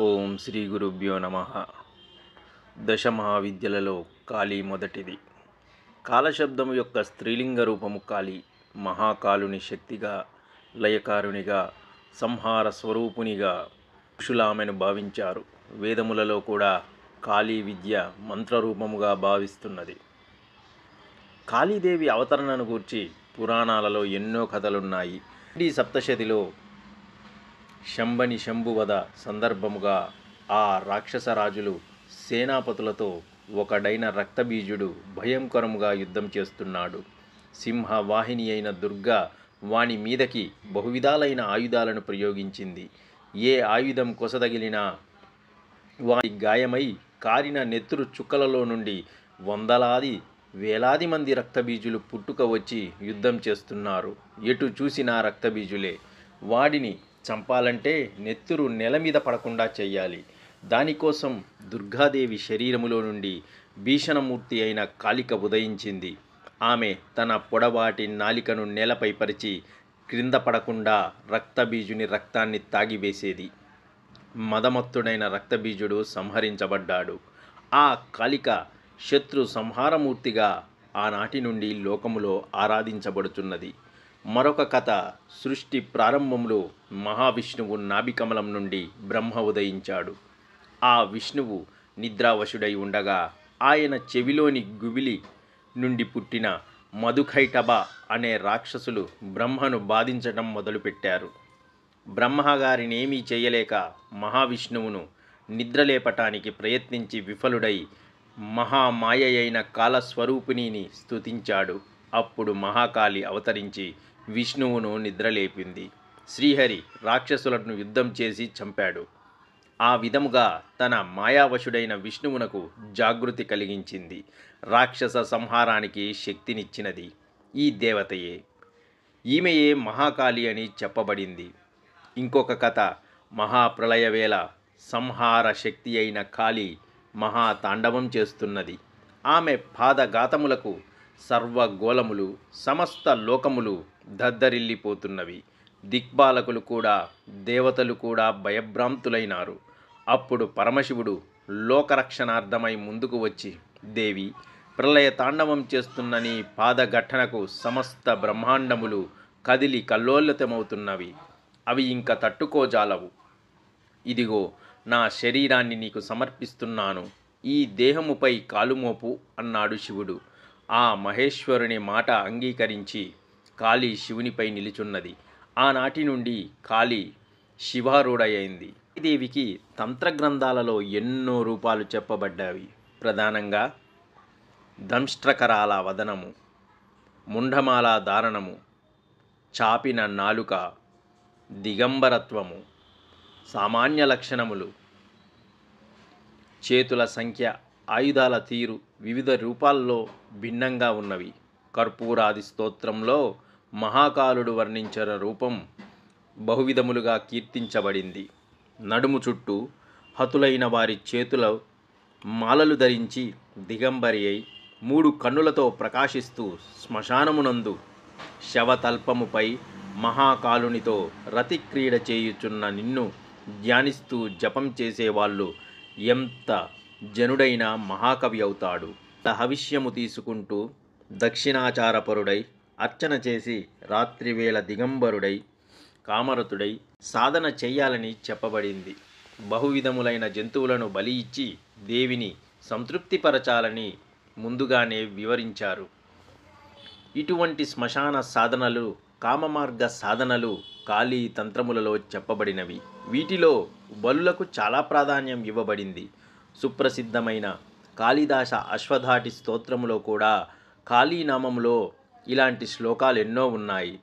ఓం శ్రీ గురుభ్యో నమః. దశ మహావిద్యలలో కాళీ మొదటిది. కాలశబ్దము యొక్క స్త్రీలింగ రూపము కాళీ. మహాకాలుని శక్తిగా, లయకారునిగా, సంహార స్వరూపునిగా ఋషులామెను భావించారు. వేదములలో కూడా కాళీ విద్య మంత్రరూపముగా భావిస్తున్నది. కాళీదేవి అవతరణను గూర్చి పురాణాలలో ఎన్నో కథలున్నాయి. ఈ సప్తశతిలో శంబని శంభువధ సందర్భముగా ఆ రాక్షసరాజులు సేనాపతులతో ఒకడైన రక్తబీజుడు భయంకరముగా యుద్ధం చేస్తున్నాడు. సింహవాహిని అయిన దుర్గా వాని మీదకి బహువిధాలైన ఆయుధాలను ప్రయోగించింది. ఏ ఆయుధం కొసతగిలినా వారి గాయమై కారిన నెత్తురు చుక్కలలో నుండి వందలాది వేలాది మంది రక్తబీజులు పుట్టుక వచ్చి యుద్ధం చేస్తున్నారు. ఎటు చూసినా రక్తబీజులే. వాడిని చంపాలంటే నెత్తురు నేల మీద పడకుండా చెయ్యాలి. దానికోసం దుర్గాదేవి శరీరములో నుండి భీషణమూర్తి అయిన కాళిక ఉదయించింది. ఆమె తన పొడవాటి నాలికను నేలపై పరిచి క్రింద పడకుండా రక్తబీజుని రక్తాన్ని తాగివేసేది. మదమత్తుడైన రక్తబీజుడు సంహరించబడ్డాడు. ఆ కాళిక శత్రు సంహారమూర్తిగా ఆనాటి నుండి లోకములో ఆరాధించబడుతున్నది. మరొక కథ. సృష్టి ప్రారంభంలో మహావిష్ణువు నాభికమలం నుండి బ్రహ్మ ఉదయించాడు. ఆ విష్ణువు నిద్రావశుడై ఉండగా ఆయన చెవిలోని గుబిలి నుండి పుట్టిన మధుకైటభ అనే రాక్షసులు బ్రహ్మను బాధించటం మొదలుపెట్టారు. బ్రహ్మగారినేమీ చేయలేక మహావిష్ణువును నిద్రలేపటానికి ప్రయత్నించి విఫలుడై మహామాయ అయిన కాలస్వరూపిణిని స్తుతించాడు. అప్పుడు మహాకాళి అవతరించి విష్ణువును నిద్రలేపింది. శ్రీహరి రాక్షసులను యుద్ధం చేసి చంపాడు. ఆ విధముగా తన మాయావశుడైన విష్ణువునకు జాగృతి కలిగించింది. రాక్షస సంహారానికి శక్తినిచ్చినది ఈ దేవతయే. ఈమెయే మహాకాళి అని చెప్పబడింది. ఇంకొక కథ. మహాప్రళయవేళ సంహార శక్తి అయిన కాళి మహాతాండవం చేస్తున్నది. ఆమె పాదఘాతములకు సర్వగోళములు సమస్త లోకములు దద్దరిల్లిపోతున్నవి. దిక్పాలకులు కూడా దేవతలు కూడా భయభ్రాంతులైనారు. అప్పుడు పరమశివుడు లోకరక్షణార్థమై ముందుకు వచ్చి, దేవి, ప్రళయ తాండవం చేస్తున్న నీ పాదఘట్టనకు సమస్త బ్రహ్మాండములు కదిలి కల్లోలితమవుతున్నవి. అవి ఇంక తట్టుకోజాలవు. ఇదిగో నా శరీరాన్ని నీకు సమర్పిస్తున్నాను. ఈ దేహముపై కాలుమోపు అన్నాడు శివుడు. ఆ మహేశ్వరుని మాట అంగీకరించి కాళీ శివునిపై నిలుచున్నది. ఆనాటి నుండి కాళీ శివారూఢయైంది. దేవికి తంత్రగ్రంథాలలో ఎన్నో రూపాలు చెప్పబడ్డాయి. ప్రధానంగా దంష్ట్రకరాల వదనము, ముంఢమాల ధారణము, చాపిన నాలుక, దిగంబరత్వము, సామాన్య లక్షణములు, చేతుల సంఖ్య, ఆయుధాల తీరు వివిధ రూపాల్లో భిన్నంగా ఉన్నవి. కర్పూరాది స్తోత్రంలో మహాకాలుడు వర్ణించిన రూపం బహువిధములుగా కీర్తించబడింది. నడుము చుట్టూ హతులైన వారి చేతుల మాలలు ధరించి దిగంబరి అయి 3 కన్నులతో ప్రకాశిస్తూ శ్మశానమునందు శవతల్పముపై మహాకాలునితో రతిక్రీడ చేయుచున్న నిన్ను ధ్యానిస్తూ జపం చేసేవాళ్ళు ఎంత జనుడైన మహాకవి అవుతాడు. హవిష్యము తీసుకుంటూ దక్షిణాచారపరుడై అర్చన చేసి రాత్రివేళ దిగంబరుడై కామరతుడై సాధన చెయ్యాలని చెప్పబడింది. బహువిధములైన జంతువులను బలి ఇచ్చి దేవిని సంతృప్తిపరచాలని ముందుగానే వివరించారు. ఇటువంటి శ్మశాన సాధనలు, కామమార్గ సాధనలు కాళీ తంత్రములలో చెప్పబడినవి. వీటిలో బలులకు చాలా ప్రాధాన్యం ఇవ్వబడింది. సుప్రసిద్ధమైన కాళిదాస అశ్వధాటి స్తోత్రములో కూడా కాళీనామంలో ఇలాంటి శ్లోకాలు ఎన్నో ఉన్నాయి.